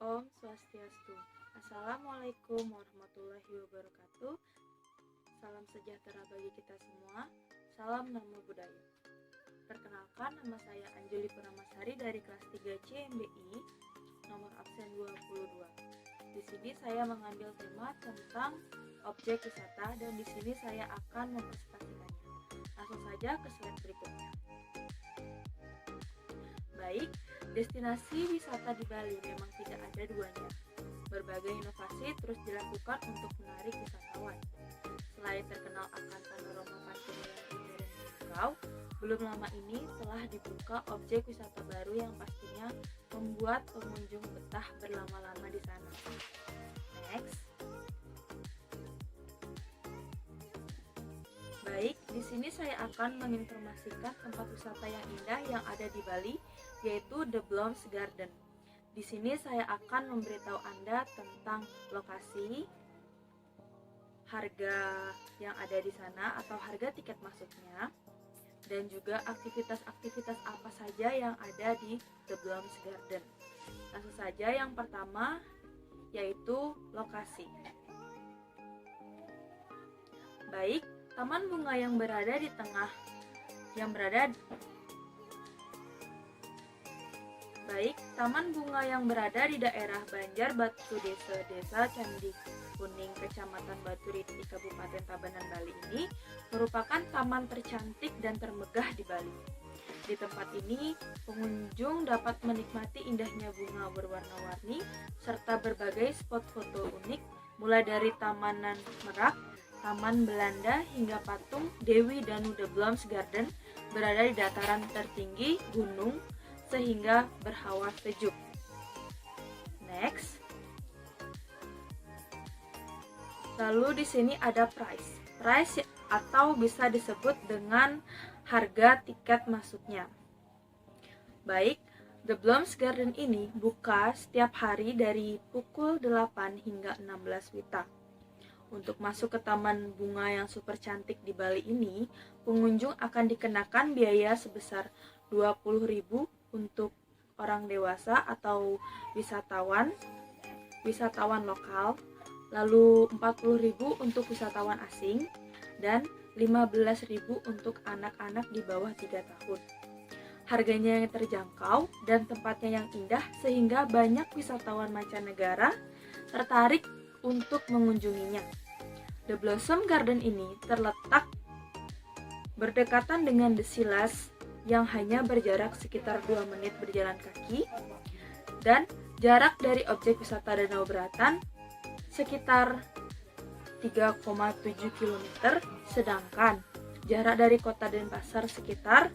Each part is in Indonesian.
Om Swastiastu. Assalamualaikum warahmatullahi wabarakatuh. Salam sejahtera bagi kita semua. Salam Namo Buddhaya. Perkenalkan, nama saya Anjali Purnamasari dari kelas 3 CMBI, nomor absen 22. Di sini saya mengambil tema tentang objek wisata dan di sini saya akan mempresentasikannya. Langsung saja ke slide berikutnya. Baik, destinasi wisata di Bali memang tidak ada duanya. Berbagai inovasi terus dilakukan untuk menarik wisatawan. Selain terkenal akan panorama pantai yang indah dan terjangkau, belum lama ini telah dibuka objek wisata baru yang pastinya membuat pengunjung betah berlama-lama di sana. Next. Baik, di sini saya akan menginformasikan tempat wisata yang indah yang ada di Bali, yaitu The Blooms Garden. Di sini saya akan memberitahu Anda tentang lokasi, harga yang ada di sana atau harga tiket masuknya, dan juga aktivitas-aktivitas apa saja yang ada di The Blooms Garden. Langsung saja, yang pertama yaitu lokasi. Baik, taman bunga yang berada di daerah Banjar Batu Desa Candi Kuning, Kecamatan Batu Rinti, Kabupaten Tabanan, Bali ini merupakan taman tercantik dan termegah di Bali. Di tempat ini, pengunjung dapat menikmati indahnya bunga berwarna-warni serta berbagai spot foto unik, mulai dari Taman Merak, Taman Belanda hingga patung Dewi Danu. The Blooms Garden berada di dataran tertinggi gunung sehingga berhawa sejuk. Next. Lalu di sini ada price atau bisa disebut dengan harga tiket masuknya. Baik, The Blooms Garden ini buka setiap hari dari pukul 8 hingga 16 WITA. Untuk masuk ke taman bunga yang super cantik di Bali ini, pengunjung akan dikenakan biaya sebesar 20.000 untuk orang dewasa atau wisatawan lokal, lalu 40.000 untuk wisatawan asing, dan 15.000 untuk anak-anak di bawah 3 tahun. Harganya yang terjangkau dan tempatnya yang indah sehingga banyak wisatawan mancanegara tertarik untuk mengunjunginya. The Blossom Garden ini terletak berdekatan dengan The Silas yang hanya berjarak sekitar 2 menit berjalan kaki, dan jarak dari objek wisata Danau Beratan sekitar 3,7 km, sedangkan jarak dari kota Denpasar sekitar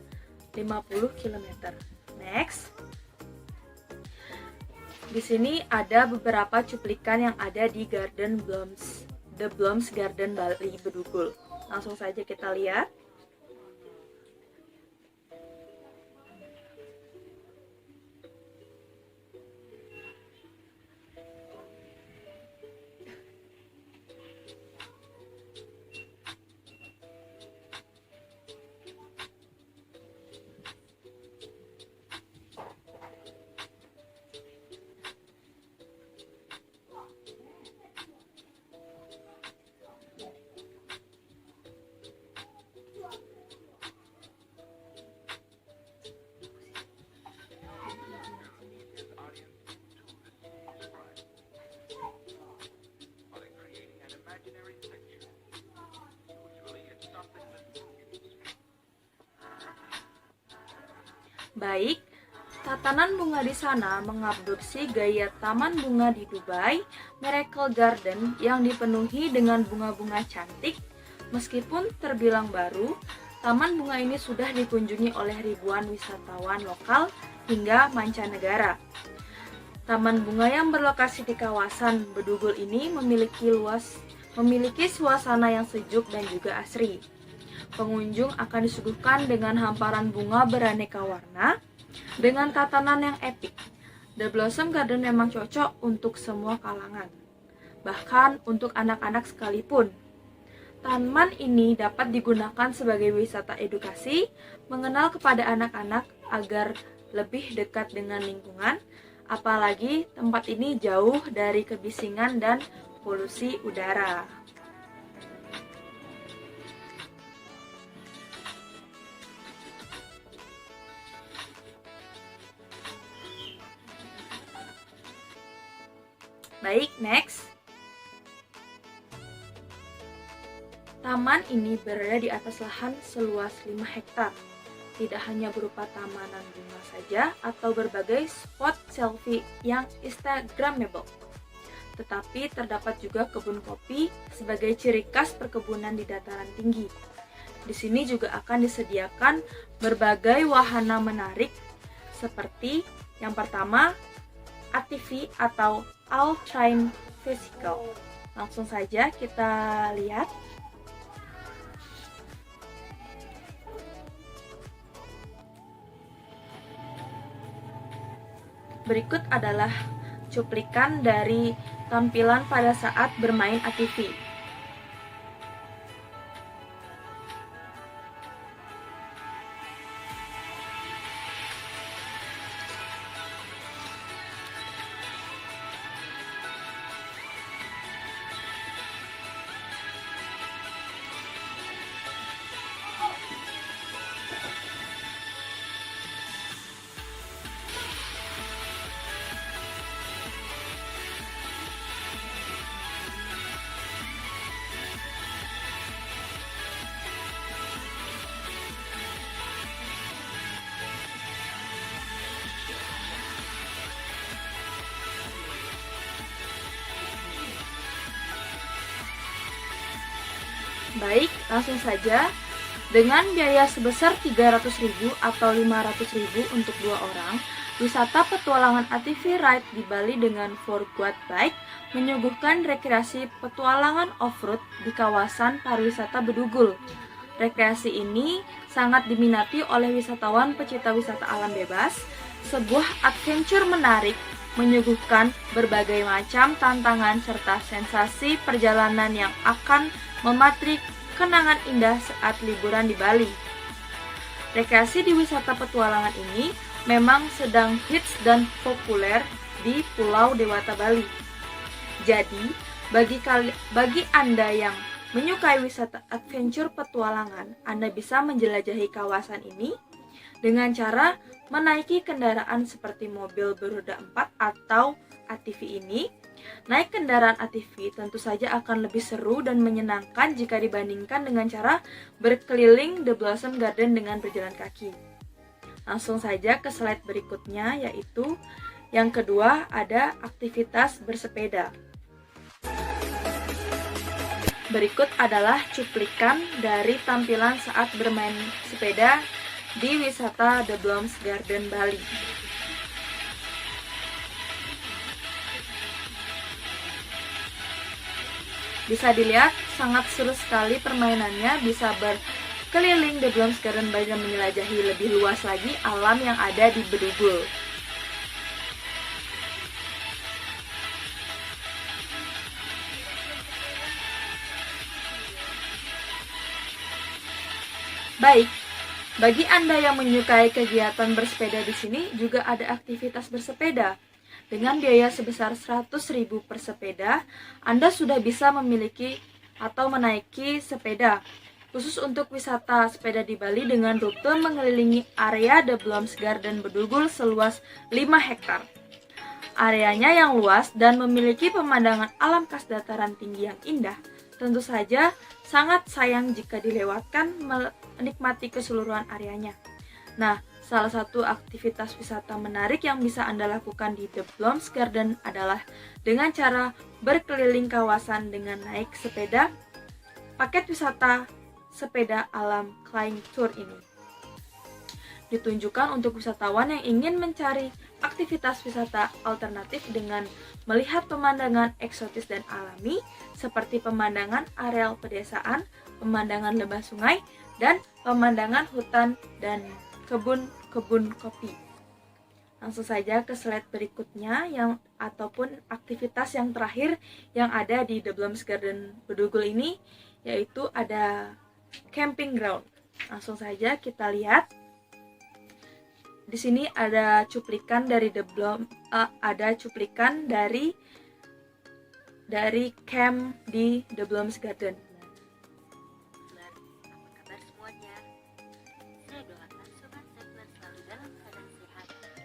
50 km. Next. Di sini ada beberapa cuplikan yang ada di The Blooms Garden Bali Bedugul. Langsung saja kita lihat. Baik, tatanan bunga di sana mengadopsi gaya taman bunga di Dubai, Miracle Garden yang dipenuhi dengan bunga-bunga cantik. Meskipun terbilang baru, taman bunga ini sudah dikunjungi oleh ribuan wisatawan lokal hingga mancanegara. Taman bunga yang berlokasi di kawasan Bedugul ini memiliki suasana yang sejuk dan juga asri. Pengunjung akan disuguhkan dengan hamparan bunga beraneka warna dengan tatanan yang epik. The Blossom Garden memang cocok untuk semua kalangan, bahkan untuk anak-anak sekalipun. Taman ini dapat digunakan sebagai wisata edukasi, mengenal kepada anak-anak agar lebih dekat dengan lingkungan, Apalagi tempat ini jauh dari kebisingan dan polusi udara. Baik, next. Taman ini berada di atas lahan seluas 5 hektar. Tidak hanya berupa tamanan bunga saja atau berbagai spot selfie yang instagramable, tetapi terdapat juga kebun kopi sebagai ciri khas perkebunan di dataran tinggi. Di sini juga akan disediakan berbagai wahana menarik seperti yang pertama, ATV atau All-Terrain Vehicle. Langsung saja kita lihat. Berikut adalah cuplikan dari tampilan pada saat bermain ATV. Baik, langsung saja. Dengan biaya sebesar 300.000 atau 500.000 untuk 2 orang, wisata petualangan ATV Ride di Bali dengan Forquat Bike menyuguhkan rekreasi petualangan off-road di kawasan pariwisata Bedugul. Rekreasi ini sangat diminati oleh wisatawan pecinta wisata alam bebas, sebuah adventure menarik menyuguhkan berbagai macam tantangan serta sensasi perjalanan yang akan mematri kenangan indah saat liburan di Bali. Rekreasi di wisata petualangan ini memang sedang hits dan populer di Pulau Dewata, Bali. Jadi, bagi Anda yang menyukai wisata adventure petualangan, Anda bisa menjelajahi kawasan ini dengan cara menaiki kendaraan seperti mobil beroda 4 atau ATV ini. Naik kendaraan ATV tentu saja akan lebih seru dan menyenangkan jika dibandingkan dengan cara berkeliling The Blossom Garden dengan berjalan kaki. Langsung saja ke slide berikutnya, yaitu yang kedua ada aktivitas bersepeda. Berikut adalah cuplikan dari tampilan saat bermain sepeda di wisata The Blossom Garden Bali. Bisa dilihat sangat seru sekali permainannya, bisa berkeliling The Blossom Garden Bali dan menjelajahi lebih luas lagi alam yang ada di Bedugul. Baik, bagi Anda yang menyukai kegiatan bersepeda di sini juga ada aktivitas bersepeda. Dengan biaya sebesar 100.000 per sepeda, Anda sudah bisa memiliki atau menaiki sepeda. Khusus untuk wisata sepeda di Bali dengan rute mengelilingi area The Blossom Garden Bedugul seluas 5 hektar. Areanya yang luas dan memiliki pemandangan alam khas dataran tinggi yang indah, tentu saja sangat sayang jika dilewatkan menikmati keseluruhan areanya. Nah, salah satu aktivitas wisata menarik yang bisa Anda lakukan di The Blossom Garden adalah dengan cara berkeliling kawasan dengan naik sepeda. Paket wisata sepeda alam Climb Tour ini ditunjukkan untuk wisatawan yang ingin mencari aktivitas wisata alternatif dengan melihat pemandangan eksotis dan alami seperti pemandangan areal pedesaan, pemandangan lembah sungai, dan pemandangan hutan dan kebun kopi. Langsung saja ke slide berikutnya ataupun aktivitas yang terakhir yang ada di The Blossom Garden Bedugul ini, yaitu ada camping ground. Langsung saja kita lihat. di sini ada cuplikan dari camp di The Blooms Garden. Apa kabar semuanya? Saya doakan sobat Sekler selalu dalam keadaan sehat dan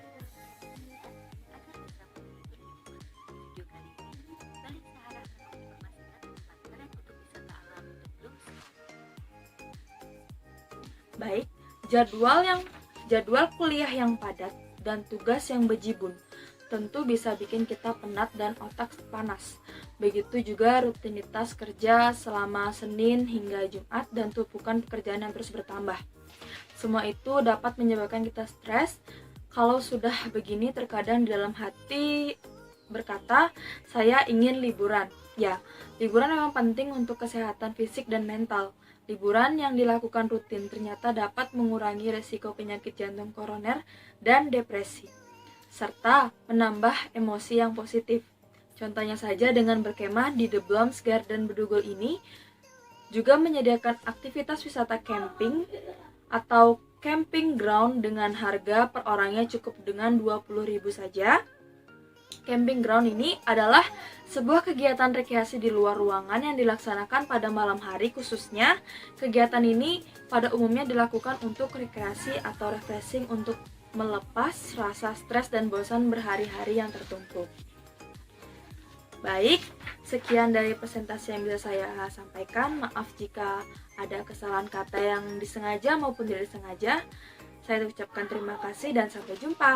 agar bisa menghibur. Video kali ini, Balik Sahara akan menginformasikan tempat keren untuk wisata alam The Blooms. Baik, jadwal kuliah yang padat dan tugas yang bejibun tentu bisa bikin kita penat dan otak panas. Begitu juga rutinitas kerja selama Senin hingga Jumat dan tumpukan pekerjaan yang terus bertambah. Semua itu dapat menyebabkan kita stres. Kalau sudah begini, terkadang di dalam hati berkata, saya ingin liburan. Ya, liburan memang penting untuk kesehatan fisik dan mental. Liburan yang dilakukan rutin ternyata dapat mengurangi resiko penyakit jantung koroner dan depresi, serta menambah emosi yang positif. Contohnya saja dengan berkemah di The Blooms Garden Bedugul ini juga menyediakan aktivitas wisata camping atau camping ground dengan harga per orangnya cukup dengan 20.000 saja. Camping ground ini adalah sebuah kegiatan rekreasi di luar ruangan yang dilaksanakan pada malam hari khususnya. Kegiatan ini pada umumnya dilakukan untuk rekreasi atau refreshing untuk melepas rasa stres dan bosan berhari-hari yang tertumpuk. Baik, sekian dari presentasi yang bisa saya sampaikan. Maaf jika ada kesalahan kata yang disengaja maupun tidak disengaja. Saya ucapkan terima kasih dan sampai jumpa.